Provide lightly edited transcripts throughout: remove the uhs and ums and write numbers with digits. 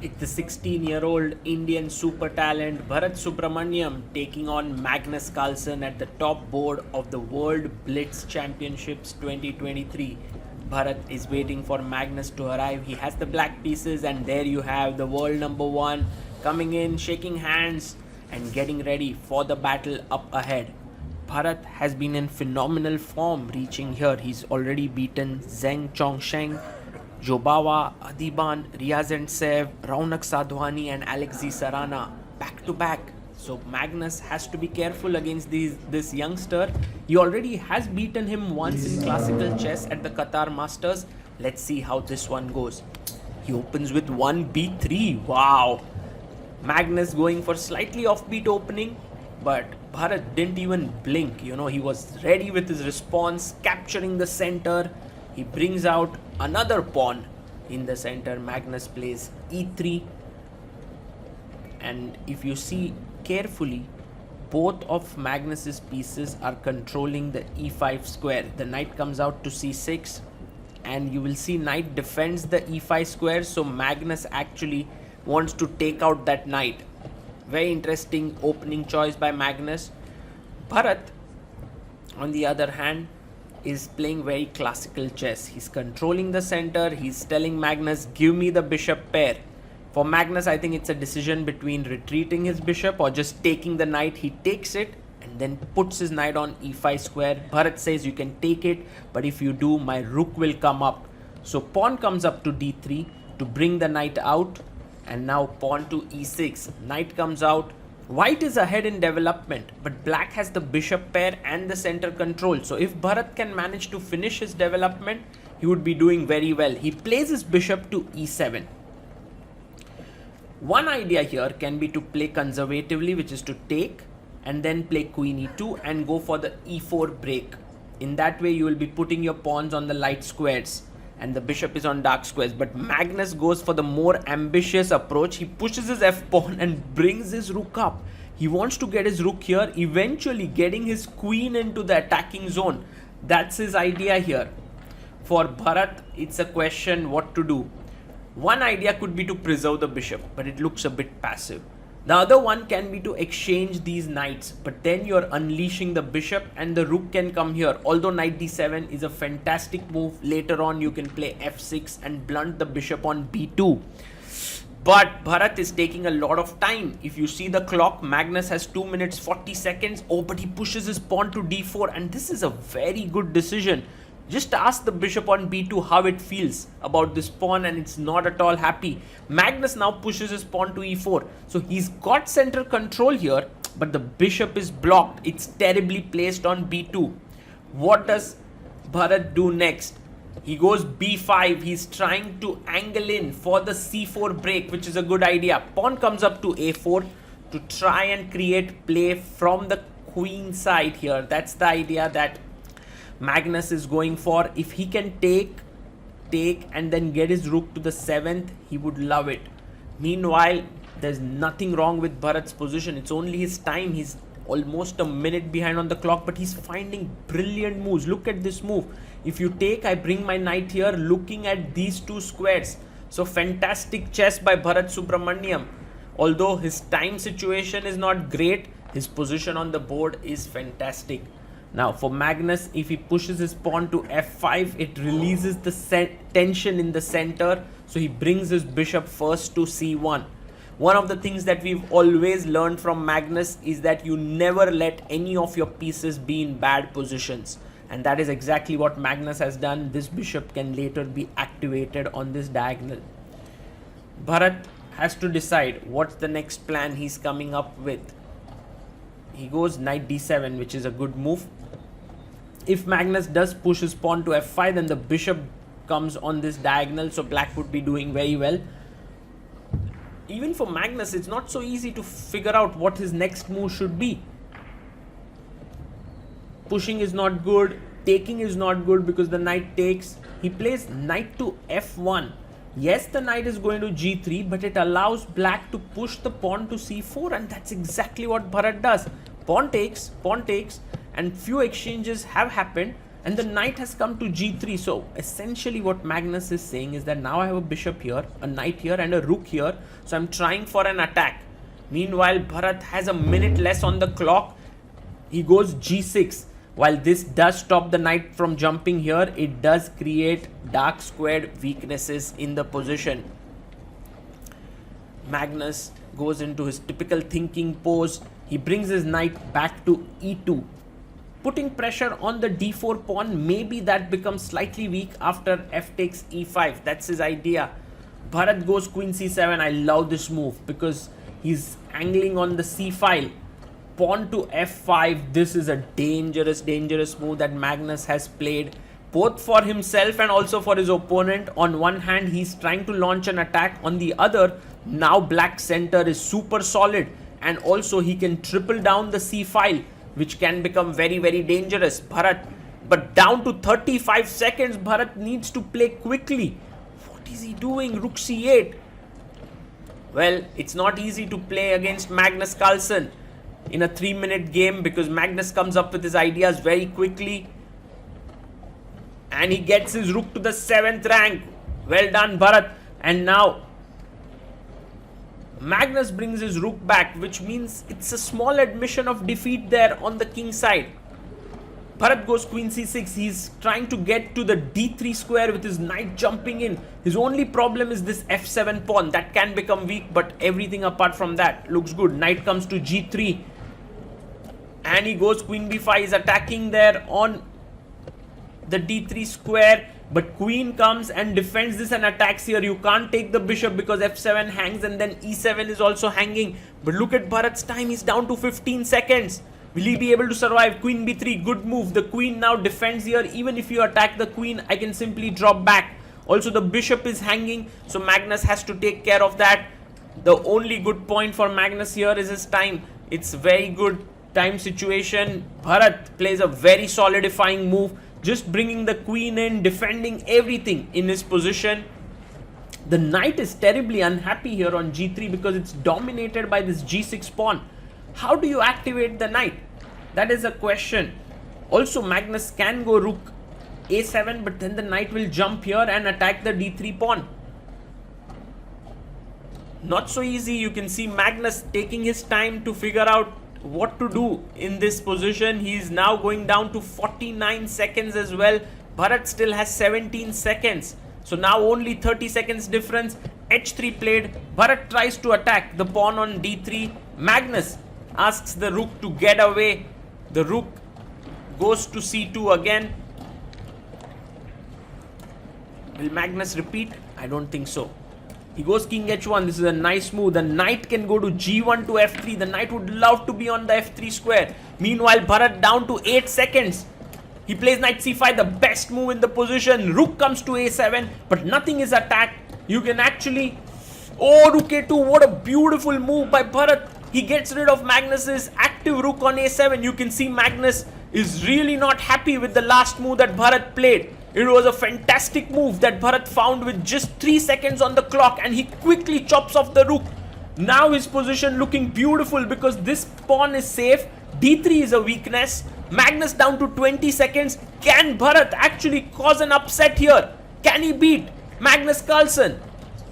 It's the 16-year-old Indian super talent Bharath Subramaniyam taking on Magnus Carlsen at the top board of the World Blitz Championships 2023. Bharath is waiting for Magnus to arrive. He has the black pieces, and there you have the world number one coming in, shaking hands and getting ready for the battle up ahead. Bharath has been in phenomenal form reaching here. He's already beaten Zheng Chongsheng, Jobava, Adhiban, Riazantsev, Raunak, Sadhwani and Alexey, Sarana back to back. So Magnus has to be careful against this youngster. He already has beaten him once in classical chess at the Qatar Masters. Let's see how this one goes. He opens with 1b3. Wow! Magnus going for slightly offbeat opening, but Bharath didn't even blink. He was ready with his response, capturing the center. He brings out another pawn in the center. Magnus plays e3, and if you see carefully, both of Magnus's pieces are controlling the e5 square. The knight comes out to c6, and you will see knight defends the e5 square, so Magnus actually wants to take out that knight. Very interesting opening choice by Magnus. Bharath, on the other hand, is playing very classical chess. He's controlling the center. He's telling Magnus, give me the bishop pair. For Magnus, I think it's a decision between retreating his bishop or just taking the knight. He takes it and then puts his knight on e5 square. Bharath says, you can take it, but if you do, my rook will come up. So pawn comes up to d3 to bring the knight out, and now pawn to e6. Knight comes out. White is ahead in development, but black has the bishop pair and the center control. So if Bharath can manage to finish his development, he would be doing very well. He plays his bishop to e7. One idea here can be to play conservatively, which is to take and then play queen e2 and go for the e4 break. In that way, you will be putting your pawns on the light squares and the bishop is on dark squares. But Magnus goes for the more ambitious approach. He pushes his f-pawn and brings his rook up. He wants to get his rook here, eventually getting his queen into the attacking zone. That's his idea here. For Bharath, it's a question what to do. One idea could be to preserve the bishop, but it looks a bit passive. The other one can be to exchange these knights, but then you're unleashing the bishop and the rook can come here. Although knight d7 is a fantastic move, later on you can play f6 and blunt the bishop on b2. But Bharath is taking a lot of time. If you see the clock, Magnus has 2 minutes 40 seconds. Oh, but he pushes his pawn to d4, and this is a very good decision. Just ask the bishop on b2 how it feels about this pawn, and it's not at all happy. Magnus now pushes his pawn to e4. So he's got center control here, but the bishop is blocked. It's terribly placed on b2. What does Bharath do next? He goes b5. He's trying to angle in for the c4 break, which is a good idea. Pawn comes up to a4 to try and create play from the queen side here. That's the idea that Magnus is going for. If he can take and then get his rook to the 7th, he would love it. Meanwhile, there's nothing wrong with Bharath's position. It's only his time. He's almost a minute behind on the clock, but he's finding brilliant moves. Look at this move. If you take, I bring my knight here, looking at these two squares. So fantastic chess by Bharath Subramaniyam. Although his time situation is not great, his position on the board is fantastic. Now for Magnus, if he pushes his pawn to f5, it releases the tension in the center. So he brings his bishop first to c1. One of the things that we've always learned from Magnus is that you never let any of your pieces be in bad positions. And that is exactly what Magnus has done. This bishop can later be activated on this diagonal. Bharath has to decide what's the next plan he's coming up with. He goes knight d7, which is a good move. If Magnus does push his pawn to f5, then the bishop comes on this diagonal, so black would be doing very well. Even for Magnus, it's not so easy to figure out what his next move should be. Pushing is not good, taking is not good because the knight takes. He plays knight to f1. Yes, the knight is going to g3, but it allows black to push the pawn to c4, and that's exactly what Bharath does. Pawn takes, and few exchanges have happened, and the knight has come to g3. So essentially what Magnus is saying is that now I have a bishop here, a knight here and a rook here, so I'm trying for an attack. Meanwhile, Bharath has a minute less on the clock. He goes g6. While this does stop the knight from jumping here, it does create dark squared weaknesses in the position. Magnus goes into his typical thinking pose. He brings his knight back to e2, putting pressure on the d4 pawn. Maybe that becomes slightly weak after f takes e5. That's his idea. Bharath goes queen c7. I love this move because he's angling on the c file. Pawn to f5. This is a dangerous move that Magnus has played, both for himself and also for his opponent. On one hand, he's trying to launch an attack. On the other, now black center is super solid, and also he can triple down the c file, which can become very dangerous. Bharath, but down to 35 seconds, Bharath needs to play quickly. What is he doing? Rook c8. Well, it's not easy to play against Magnus Carlsen in a 3-minute game because Magnus comes up with his ideas very quickly, and he gets his rook to the 7th rank. Well done, Bharath. And now Magnus brings his rook back, which means it's a small admission of defeat there on the king side. Bharath goes queen c6. He's trying to get to the d3 square with his knight jumping in. His only problem is this f7 pawn. That can become weak, but everything apart from that looks good. Knight comes to g3. And he goes queen b5. He's attacking there on the d3 square. But queen comes and defends this and attacks here. You can't take the bishop because f7 hangs and then e7 is also hanging. But look at Bharath's time. He's down to 15 seconds. Will he be able to survive? Queen b3, good move. The queen now defends here. Even if you attack the queen, I can simply drop back. Also, the bishop is hanging, so Magnus has to take care of that. The only good point for Magnus here is his time. It's very good time situation. Bharath plays a very solidifying move, just bringing the queen in, defending everything in his position. The knight is terribly unhappy here on g3 because it's dominated by this g6 pawn. How do you activate the knight? That is a question. Also, Magnus can go rook a7, but then the knight will jump here and attack the d3 pawn. Not so easy. You can see Magnus taking his time to figure out what to do in this position. He is now going down to 49 seconds as well. Bharath still has 17 seconds. So now only 30 seconds difference. h3 played. Bharath tries to attack the pawn on d3. Magnus asks the rook to get away. The rook goes to c2 again. Will Magnus repeat? I don't think so. He goes king h1. This is a nice move. The knight can go to g1 to f3. The knight would love to be on the f3 square. Meanwhile, Bharath down to 8 seconds. He plays knight c5, the best move in the position. Rook comes to a7, but nothing is attacked. You can actually... Oh, rook a2. What a beautiful move by Bharath. He gets rid of Magnus's active rook on a7. You can see Magnus is really not happy with the last move that Bharath played. It was a fantastic move that Bharath found with just 3 seconds on the clock, and he quickly chops off the rook. Now his position looking beautiful because this pawn is safe. d3 is a weakness. Magnus down to 20 seconds. Can Bharath actually cause an upset here? Can he beat Magnus Carlsen?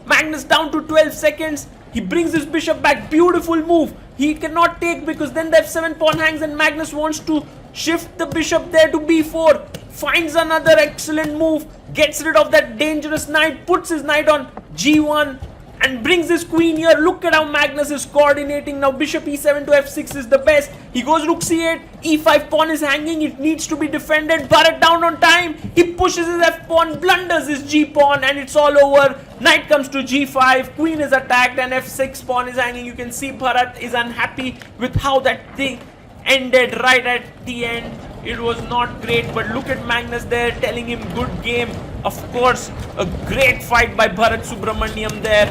Magnus down to 12 seconds. He brings his bishop back. Beautiful move. He cannot take because then the f7 pawn hangs and Magnus wants to shift the bishop there to b4. Finds another excellent move. Gets rid of that dangerous knight. Puts his knight on g1 and brings his queen here. Look at how Magnus is coordinating. Now bishop e7 to f6 is the best. He goes rook c8. e5 pawn is hanging. It needs to be defended. Bharath down on time. He pushes his f pawn, blunders his g pawn, and it's all over. Knight comes to g5. Queen is attacked and f6 pawn is hanging. You can see Bharath is unhappy with how that thing ended right at the end. It was not great, but look at Magnus there telling him good game. Of course, a great fight by Bharath Subramaniyam there,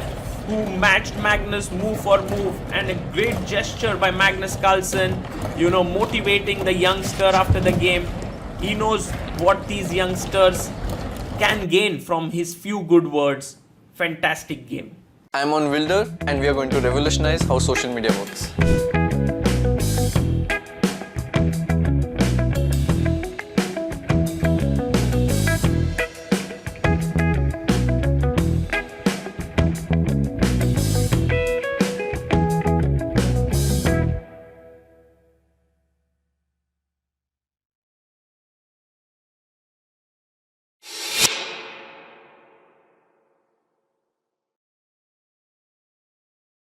who matched Magnus move for move, and a great gesture by Magnus Carlsen, you know, motivating the youngster after the game. He knows what these youngsters can gain from his few good words. Fantastic game. I'm on Wilder, and we are going to revolutionize how social media works.